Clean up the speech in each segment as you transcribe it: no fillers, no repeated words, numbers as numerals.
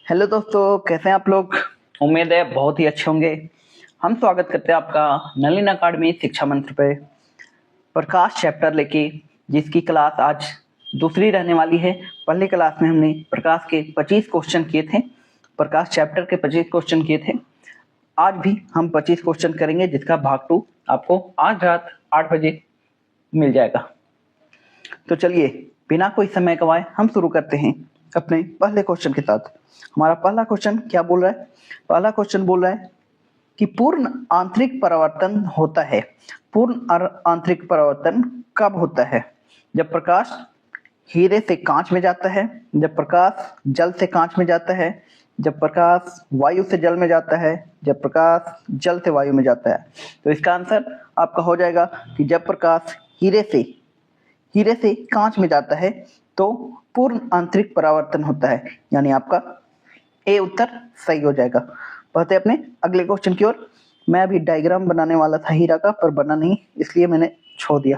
Hello दोस्तों, कैसे हैं आप लोग। उम्मीद है बहुत ही अच्छे होंगे। हम स्वागत करते हैं आपका नलिन अकादमी शिक्षा मंत्र पे प्रकाश चैप्टर लेके, जिसकी क्लास आज दूसरी रहने वाली है। पहली क्लास में हमने प्रकाश के 25 क्वेश्चन किए थे, प्रकाश चैप्टर के 25 क्वेश्चन किए थे। आज भी हम 25 क्वेश्चन करेंगे, जिसका भाग 2 आपको आज रात 8 बजे मिल जाएगा। तो चलिए बिना कोई समय गवाए हम शुरू करते हैं अपने पहले क्वेश्चन के साथ। हमारा पहला क्वेश्चन क्या बोल रहा है? पहला क्वेश्चन बोल रहा है कि पूर्ण आंतरिक परावर्तन होता है। पूर्ण आंतरिक परावर्तन कब होता है? जब प्रकाश हीरे से कांच में जाता है, जब प्रकाश जल से कांच में जाता है, जब प्रकाश वायु से जल में जाता है, जब प्रकाश जल से वायु में जाता है। तो इसका आंसर आपका हो जाएगा कि जब प्रकाश हीरे से कांच में जाता है तो पूर्ण आंतरिक परावर्तन होता है, यानी आपका ए उत्तर सही हो जाएगा। बढ़ते अपने अगले क्वेश्चन की ओर। मैं अभी डायग्राम बनाने वाला था हीरा का, पर बना नहीं, इसलिए मैंने छोड़ दिया।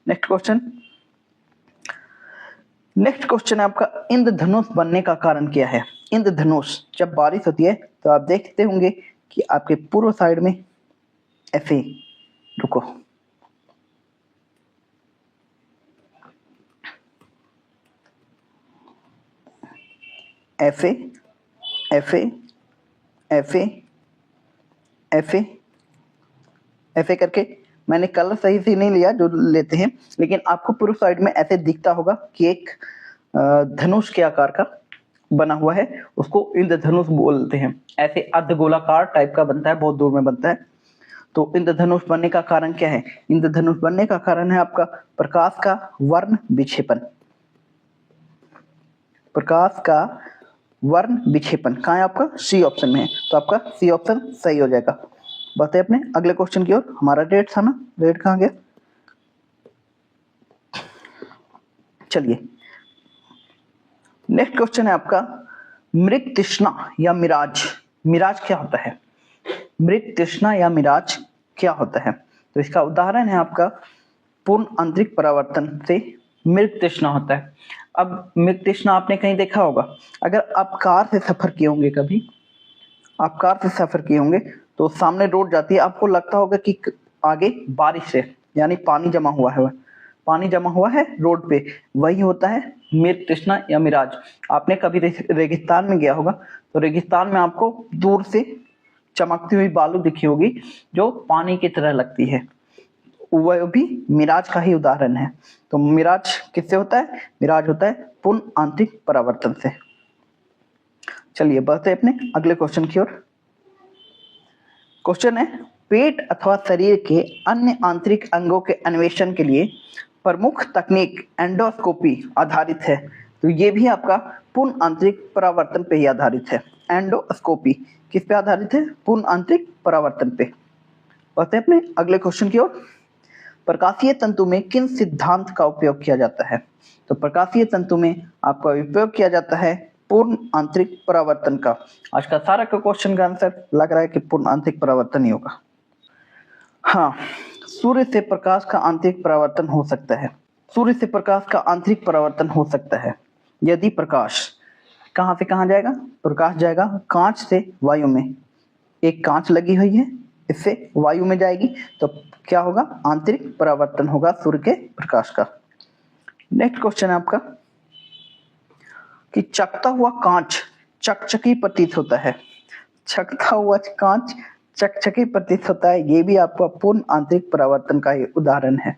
नेक्स्ट क्वेश्चन है आपका, इंद्रधनुष बनने का कारण क्या है? इंद्रधनुष, जब बारिश होती है तो आप देखते होंगे कि आपके पूर्व साइड में ऐसे, रुको, ऐसे ऐसे ऐसे ऐसे ऐसे करके, मैंने कलर सही से नहीं लिया जो लेते हैं, लेकिन आपको पूर्व साइड में ऐसे दिखता होगा कि एक धनुष के आकार का बना हुआ है, उसको इंद्रधनुष बोलते हैं। ऐसे अर्धगोलाकार टाइप का बनता है, बहुत दूर में बनता है। तो इंद्रधनुष बनने का कारण क्या है? इंद्रधनुष बनने का कारण है आपका प्रकाश का वर्ण विक्षेपण। प्रकाश का वर्ण विक्षेपण कहाँ है? आपका सी ऑप्शन में है, तो आपका सी ऑप्शन सही हो जाएगा। बढ़ते अपने अगले क्वेश्चन की ओर। हमारा रेट था ना, रेट कहाँ गया? चलिए नेक्स्ट क्वेश्चन है आपका, मृग तृष्णा या मिराज। मिराज क्या होता है? मृग तृष्णा या मिराज क्या होता है? तो इसका उदाहरण है आपका पूर्ण आंतरिक परावर्तन से मृग तृष्णा होता है। अब मृग तृष्णा आपने कहीं देखा होगा, अगर आप कार से सफर किए होंगे, कभी आप कार से सफर किए होंगे तो सामने रोड जाती है, आपको लगता होगा कि आगे बारिश है, यानी पानी जमा हुआ है, पानी जमा हुआ है रोड पे, वही होता है मृग तृष्णा या मिराज। आपने कभी रेगिस्तान में गया होगा, तो रेगिस्तान में आपको दूर से चमकती हुई बालू दिखी होगी जो पानी की तरह लगती है, वह भी मिराज का ही उदाहरण है। तो मिराज किससे होता है? मिराज होता है पूर्ण आंतरिक परावर्तन से। चलिए बढ़ते अपने अगले क्वेश्चन की ओर। क्वेश्चन है, पेट अथवा शरीर के अन्य आंतरिक अंगों के अन्वेषण के लिए प्रमुख तकनीक एंडोस्कोपी आधारित है। तो ये भी आपका पूर्ण आंतरिक परावर्तन पे ही आधारित है। एंडोस्कोपी किस पे आधारित है? पूर्ण आंतरिक परावर्तन पे। बढ़ते अपने अगले क्वेश्चन की ओर। प्रकाशीय तंतु में किन सिद्धांत का उपयोग किया जाता है? तो प्रकाशीय तंतु में आपका उपयोग किया जाता है पूर्ण आंतरिक परावर्तन का। आज का सारा का क्वेश्चन का आंसर लग रहा है कि पूर्ण आंतरिक परावर्तन ही होगा। हाँ, सूर्य से प्रकाश का आंतरिक परावर्तन हो सकता है। सूर्य से प्रकाश का आंतरिक परावर्तन हो सकता है यदि प्रकाश कहाँ से कहाँ जाएगा? प्रकाश जाएगा कांच से वायु में। एक कांच लगी हुई है, इससे वायु में जाएगी, तो क्या होगा? आंतरिक परावर्तन होगा सूर्य के प्रकाश का। नेक्स्ट क्वेश्चन है आपका कि चकता हुआ कांच चकचकी प्रतीत होता है। चकता हुआ कांच चकचकी प्रतीत होता है, ये भी आपका पूर्ण आंतरिक परावर्तन का ही उदाहरण है।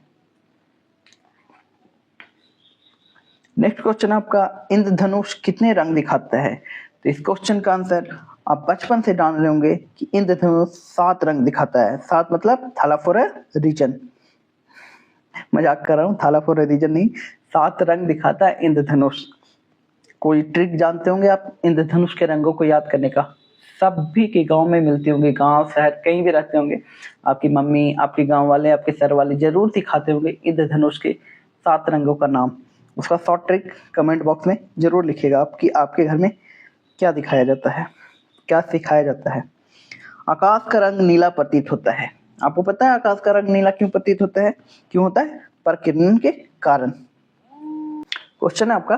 नेक्स्ट क्वेश्चन आपका, इंद्रधनुष कितने रंग दिखाता है? तो इस क्वेश्चन का आंसर आप बचपन से जान रहे होंगे कि इंद्रधनुष 7 रंग दिखाता है। 7 मतलब थाला फॉर अ रीजन, मजाक कर रहा हूँ, थाला फॉर अ रीजन नहीं, 7 रंग दिखाता है इंद्रधनुष। कोई ट्रिक जानते होंगे आप इंद्रधनुष के रंगों को याद करने का? सभी के गांव में मिलती होंगी, गांव शहर कहीं भी रहते होंगे, आपकी मम्मी, आपके गांव वाले, आपके सर वाले जरूर सिखाते होंगे इंद्रधनुष के 7 रंगों का नाम। उसका शॉर्ट ट्रिक कमेंट बॉक्स में जरूर लिखिएगा आपकी आपके घर में क्या दिखाया जाता है, क्या सिखाया जाता है। आकाश का रंग नीला प्रतीत होता है। आपको पता है आकाश का रंग नीला क्यों प्रतीत होता है? क्यों होता है? प्रकिरण के कारण। क्वेश्चन है आपका,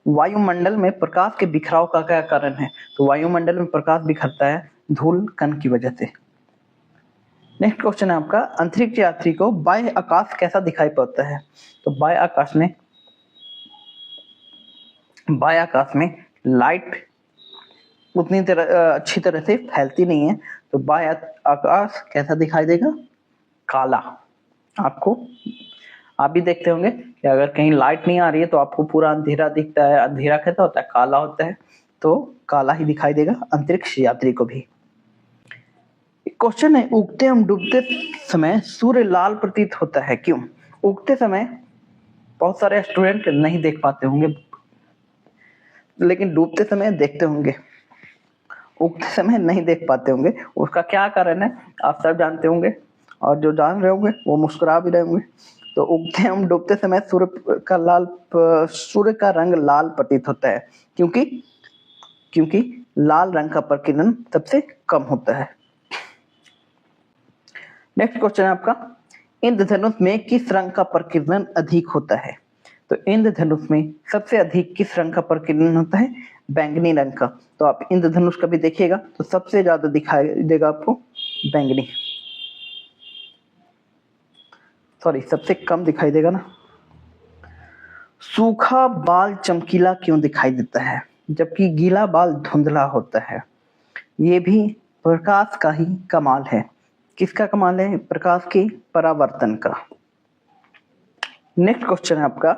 वायुमंडल में प्रकाश के बिखराव का क्या कारण है? तो वायुमंडल में प्रकाश बिखरता है धूल कण की वजह से। नेक्स्ट क्वेश्चन है आपका, अंतरिक्ष यात्री को बाह्य आकाश कैसा दिखाई पड़ता है? तो बाह्य आकाश में लाइट उतनी अच्छी तरह से फैलती नहीं है, तो बाह्य आकाश कैसा दिखाई देगा? काला। आप भी देखते होंगे कि अगर कहीं लाइट नहीं आ रही है तो आपको पूरा अंधेरा दिखता है। अंधेरा कैसा होता है? काला होता है। तो काला ही दिखाई देगा अंतरिक्ष यात्री को भी। क्वेश्चन है, उगते एवं डूबते समय सूर्य लाल प्रतीत होता है, क्यों? उगते समय बहुत सारे स्टूडेंट नहीं देख पाते होंगे, लेकिन डूबते समय देखते होंगे। उगते समय नहीं देख पाते होंगे, उसका क्या कारण है आप सब जानते होंगे, और जो जान रहे होंगे वो मुस्कुरा भी रहे होंगे। तो उगते एवं डूबते समय सूर्य का रंग लाल प्रतीत होता है, क्योंकि लाल रंग का प्रकीर्णन सबसे कम होता है। नेक्स्ट क्वेश्चन है आपका, इंद्रधनुष में किस रंग का प्रकीर्णन अधिक होता है? तो इंद्रधनुष में सबसे अधिक किस रंग का प्रकीर्णन होता है? बैंगनी रंग का। तो आप इंद्रधनुष कभी देखिएगा तो सबसे ज्यादा दिखाई देगा आपको बैंगनी, सबसे कम दिखाई देगा ना। सूखा बाल चमकीला क्यों दिखाई देता है, जबकि गीला बाल धुंधला होता है? ये भी प्रकाश का ही कमाल है। किसका कमाल है? प्रकाश के परावर्तन का। नेक्स्ट क्वेश्चन है आपका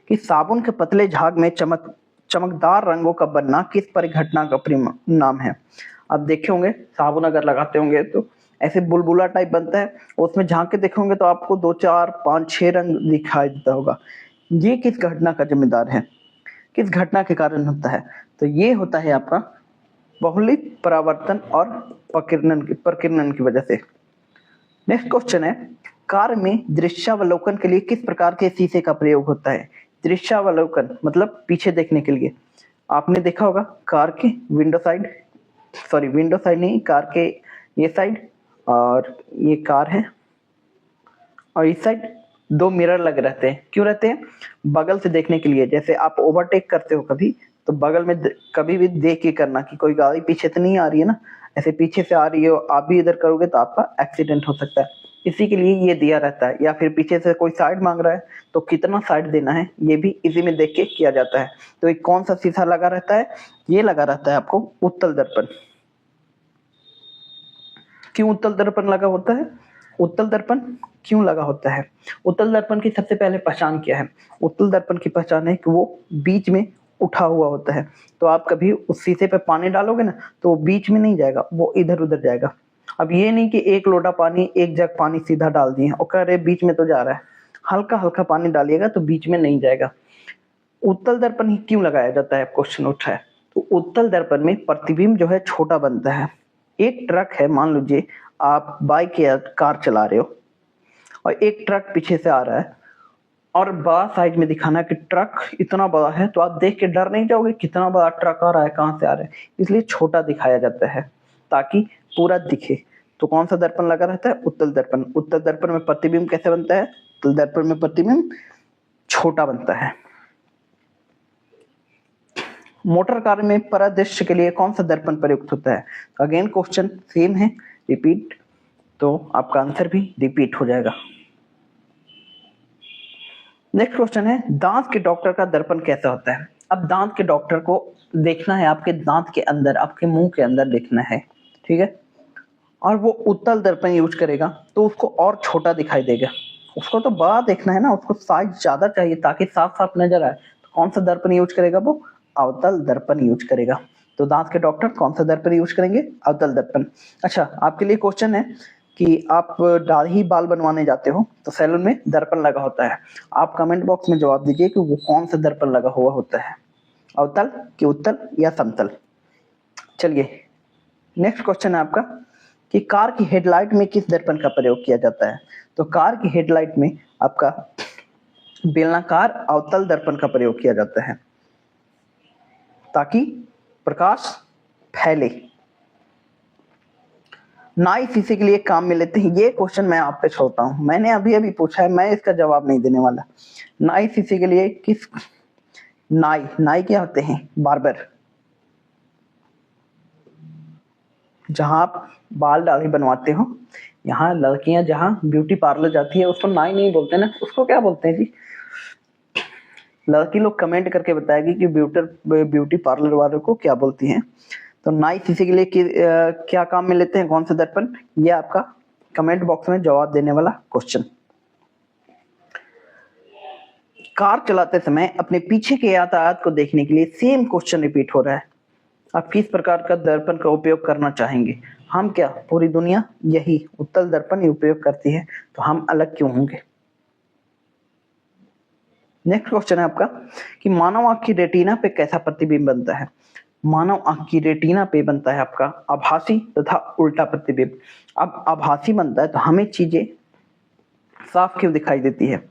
कि साबुन के पतले झाग में चमकदार रंगों का बनना किस परिघटना का परिणाम है? आप देखे होंगे साबुन अगर लगाते होंगे तो ऐसे बुलबुला टाइप बनता है, उसमें झांक के देखे होंगे तो आपको 2 4 5 6 रंग दिखाई देता होगा। ये किस घटना का जिम्मेदार है? किस घटना के कारण होता है? तो ये होता है आपका बहुलिक परावर्तन और प्रकीर्णन की वजह से। नेक्स्ट क्वेश्चन है, कार में दृश्यावलोकन के लिए किस प्रकार के शीशे का प्रयोग होता है? दृश्यावलोकन मतलब पीछे देखने के लिए। आपने देखा होगा कार के विंडो साइड नहीं, कार के ये साइड और ये कार है और इस साइड 2 मिरर लगे रहते हैं। क्यों रहते हैं? बगल से देखने के लिए। जैसे आप ओवरटेक करते हो कभी तो बगल में कभी भी देख के करना कि कोई गाड़ी पीछे से नहीं आ रही है ना, ऐसे पीछे से आ रही है आप भी इधर करोगे तो आपका एक्सीडेंट हो सकता है, इसी के लिए ये दिया रहता है। या फिर पीछे से कोई साइड मांग रहा है तो कितना साइड देना है ये भी इसी में देख के किया जाता है। तो एक कौन सा शीशा लगा रहता है? ये लगा रहता है आपको उत्तल दर्पण। क्यों उत्तल दर्पण लगा होता है? उत्तल दर्पण क्यों लगा होता है? उत्तल दर्पण की सबसे पहले पहचान क्या है? उत्तल दर्पण की पहचान है कि वो बीच में उठा हुआ होता है। तो आप कभी उस शीशे पे पानी डालोगे ना तो वो बीच में नहीं जाएगा, वो इधर उधर जाएगा। अब ये नहीं कि एक लोटा पानी, एक जग पानी सीधा डाल दिए और कह रहे बीच में तो जा रहा है। हल्का हल्का पानी डालिएगा तो बीच में नहीं जाएगा। उत्तल दर्पण ही क्यों लगाया जाता है? क्वेश्चन उठा है। तो उत्तल दर्पण में प्रतिबिंब जो है छोटा बनता है। एक ट्रक है, मान लीजिए आप बाइक या कार चला रहे हो और एक ट्रक पीछे से आ रहा है और बड़ा साइज में दिखाना है कि ट्रक इतना बड़ा है, तो आप देख के डर नहीं जाओगे कितना बड़ा ट्रक आ रहा है, कहां से आ रहा है। इसलिए छोटा दिखाया जाता है ताकि पूरा दिखे। तो कौन सा दर्पण लगा रहता है? उत्तल दर्पण। उत्तल दर्पण में प्रतिबिंब कैसे बनता है? उत्तल दर्पण में प्रतिबिंब छोटा बनता है। मोटर कार में परिदृश्य के लिए कौन सा दर्पण प्रयुक्त होता है? अगेन क्वेश्चन सेम है, रिपीट, तो आपका आंसर भी रिपीट हो जाएगा। नेक्स्ट क्वेश्चन है, दांत के डॉक्टर का दर्पण कैसा होता है? अब दांत के डॉक्टर को देखना है आपके दांत के अंदर, आपके मुंह के अंदर देखना है, ठीक है, और वो उत्तल दर्पण यूज करेगा तो उसको और छोटा दिखाई देगा। उसको तो बड़ा देखना है ना, उसको साइज ज्यादा चाहिए ताकि साफ साफ नजर आए। तो कौन सा दर्पण यूज करेगा? वो अवतल दर्पण यूज करेगा। तो दांत के डॉक्टर कौन सा दर्पण यूज करेंगे? अवतल दर्पण। अच्छा, आपके लिए क्वेश्चन है कि आप दाढ़ी बाल बनवाने जाते हो तो सैलून में दर्पण लगा होता है। आप कमेंट बॉक्स में जवाब दीजिए कि वो कौन सा दर्पण लगा हुआ होता है, अवतल कि उत्तल या समतल। चलिए नेक्स्ट क्वेश्चन है आपका कि कार की हेडलाइट में किस दर्पण का प्रयोग किया जाता है? तो कार की हेडलाइट में आपका बेलनाकार अवतल दर्पण का प्रयोग किया जाता है ताकि प्रकाश फैले। नाई शीशे के लिए काम में लेते हैं, ये क्वेश्चन मैं आप पे छोड़ता हूं, मैंने अभी पूछा है, मैं इसका जवाब नहीं देने वाला। नाई शीशे के लिए नाई, नाई क्या होते हैं? बार्बर। जहां आप बाल दाढ़ी बनवाते हो, यहाँ लड़कियां जहाँ ब्यूटी पार्लर जाती है उसको नाई नहीं बोलते ना, उसको क्या बोलते हैं जी? लड़की लोग कमेंट करके बताएगी कि ब्यूटी पार्लर वालों को क्या बोलती हैं। तो नाई किसी के लिए क्या काम में लेते हैं, कौन सा दर्पण? ये आपका कमेंट बॉक्स में जवाब देने वाला क्वेश्चन। कार चलाते समय अपने पीछे के यातायात को देखने के लिए सेम क्वेश्चन रिपीट हो रहा है। आप किस प्रकार का दर्पण का उपयोग करना चाहेंगे? हम क्या, पूरी दुनिया यही उत्तल दर्पण ही उपयोग करती है, तो हम अलग क्यों होंगे? नेक्स्ट क्वेश्चन है आपका कि मानव आंख की रेटिना पे कैसा प्रतिबिंब बनता है? मानव आंख की रेटिना पे बनता है आपका आभासी तथा उल्टा प्रतिबिंब। अब आभासी बनता है तो हमें चीजें साफ क्यों दिखाई देती है?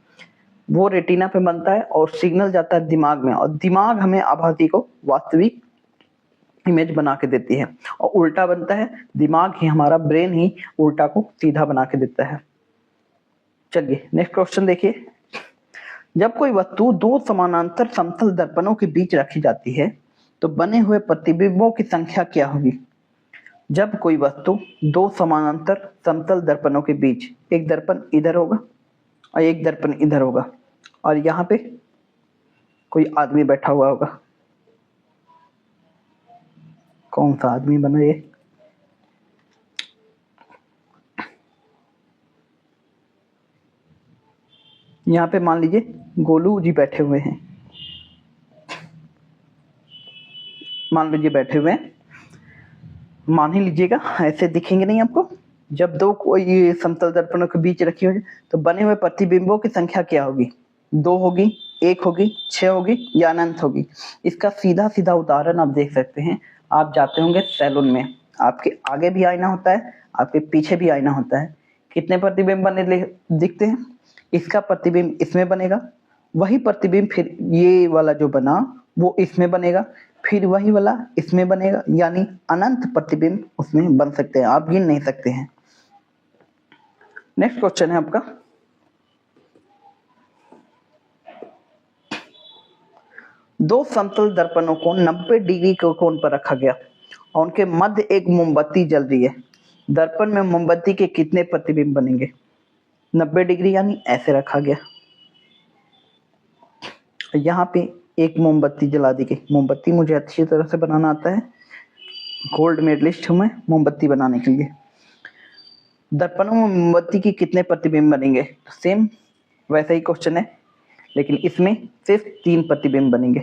वो रेटिना पे बनता है और सिग्नल जाता है दिमाग में, और दिमाग हमें आभासी को वास्तविक इमेज बना के देती है। और उल्टा बनता है, दिमाग ही, हमारा ब्रेन ही उल्टा को सीधा बना के देता है। चलिए नेक्स्ट क्वेश्चन देखिए। जब कोई वस्तु दो समानांतर समतल दर्पणों के बीच रखी जाती है तो बने हुए प्रतिबिंबों की संख्या क्या होगी? जब कोई वस्तु दो समानांतर समतल दर्पणों के बीच, एक दर्पण इधर होगा और एक दर्पण इधर होगा, और यहाँ पे कोई आदमी बैठा हुआ होगा। कौन सा आदमी बना ये? यहाँ पे मान लीजिए गोलू जी बैठे हुए हैं, मान लीजिए बैठे हुए हैं, मान ही लीजिएगा, ऐसे दिखेंगे नहीं आपको। जब दो कोई समतल दर्पणों के बीच रखी हो तो बने हुए प्रतिबिंबों की संख्या क्या होगी? 2 होगी, 1 होगी, 6 होगी या अनंत होगी? इसका सीधा सीधा उदाहरण आप देख सकते हैं। आप जाते होंगे सैलून में, आपके आगे भी आईना होता है, आपके पीछे भी आईना होता है। कितने प्रतिबिंब बने दिखते हैं? इसका प्रतिबिंब इसमें बनेगा, वही प्रतिबिंब फिर ये वाला जो बना वो इसमें बनेगा, फिर वही वाला इसमें बनेगा, यानी अनंत प्रतिबिंब उसमें बन सकते हैं, आप गिन नहीं सकते हैं। नेक्स्ट क्वेश्चन है आपका, दो समतल दर्पणों को 90 डिग्री के कोण पर रखा गया और उनके मध्य एक मोमबत्ती जल रही है। दर्पण में मोमबत्ती के कितने प्रतिबिंब बनेंगे? 90 डिग्री यानी ऐसे रखा गया, यहाँ पे एक मोमबत्ती जला दी गई। मोमबत्ती मुझे अच्छी तरह से बनाना आता है, गोल्ड मेडलिस्ट हूं मैं मोमबत्ती बनाने के लिए। दर्पणों में मोमबत्ती की कितने प्रतिबिंब बनेंगे? सेम वैसा ही क्वेश्चन है, लेकिन इसमें सिर्फ 3 प्रतिबिंब बनेंगे।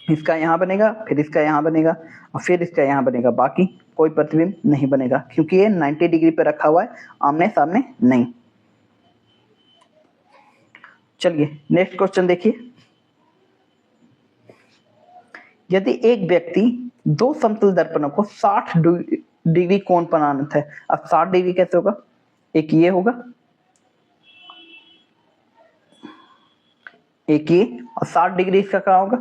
इसका यहाँ बनेगा, फिर इसका यहाँ बनेगा और फिर इसका यहाँ बनेगा, बाकी कोई प्रतिबिंब नहीं बनेगा क्योंकि ये 90 डिग्री पे रखा हुआ है, आमने सामने नहीं। चलिए नेक्स्ट क्वेश्चन देखिए। यदि एक व्यक्ति दो समतल दर्पणों को 60 डिग्री कोण पर आना है, अब 60 डिग्री कैसे होगा? एक ये होगा, एक ये, और 60 डिग्री इसका क्या होगा?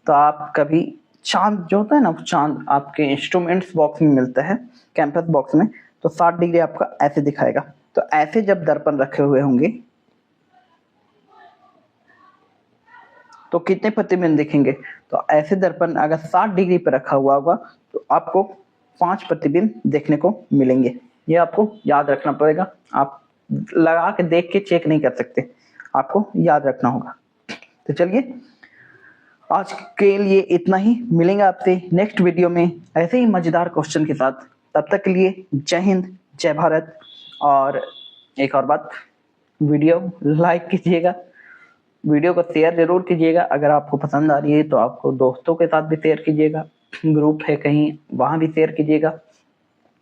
तो आप कभी चांद जो होता है ना, चांद आपके इंस्ट्रूमेंट्स बॉक्स में मिलता है, कैंपस बॉक्स में, तो 60 डिग्री आपका ऐसे दिखाएगा। तो ऐसे जब दर्पण रखे हुए होंगे तो कितने प्रतिबिंब दिखेंगे? तो ऐसे दर्पण अगर 60 डिग्री पर रखा हुआ होगा तो आपको 5 प्रतिबिंब देखने को मिलेंगे। ये आपको याद रखना पड़ेगा, आप लगा के देख के चेक नहीं कर सकते, आपको याद रखना होगा। तो चलिए आज के लिए इतना ही, मिलेंगे आपसे नेक्स्ट वीडियो में ऐसे ही मजेदार क्वेश्चन के साथ। तब तक के लिए जय हिंद, जय भारत। और एक और बात, वीडियो लाइक कीजिएगा, वीडियो को शेयर जरूर कीजिएगा। अगर आपको पसंद आ रही है तो आपको दोस्तों के साथ भी शेयर कीजिएगा, ग्रुप है कहीं वहां भी शेयर कीजिएगा,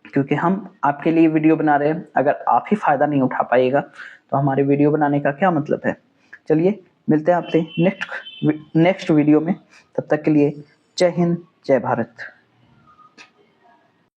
क्योंकि हम आपके लिए वीडियो बना रहे हैं। अगर आप ही फायदा नहीं उठा पाइएगा तो हमारे वीडियो बनाने का क्या मतलब है। चलिए मिलते हैं आपसे नेक्स्ट वीडियो में, तब तक के लिए जय हिंद, जय भारत।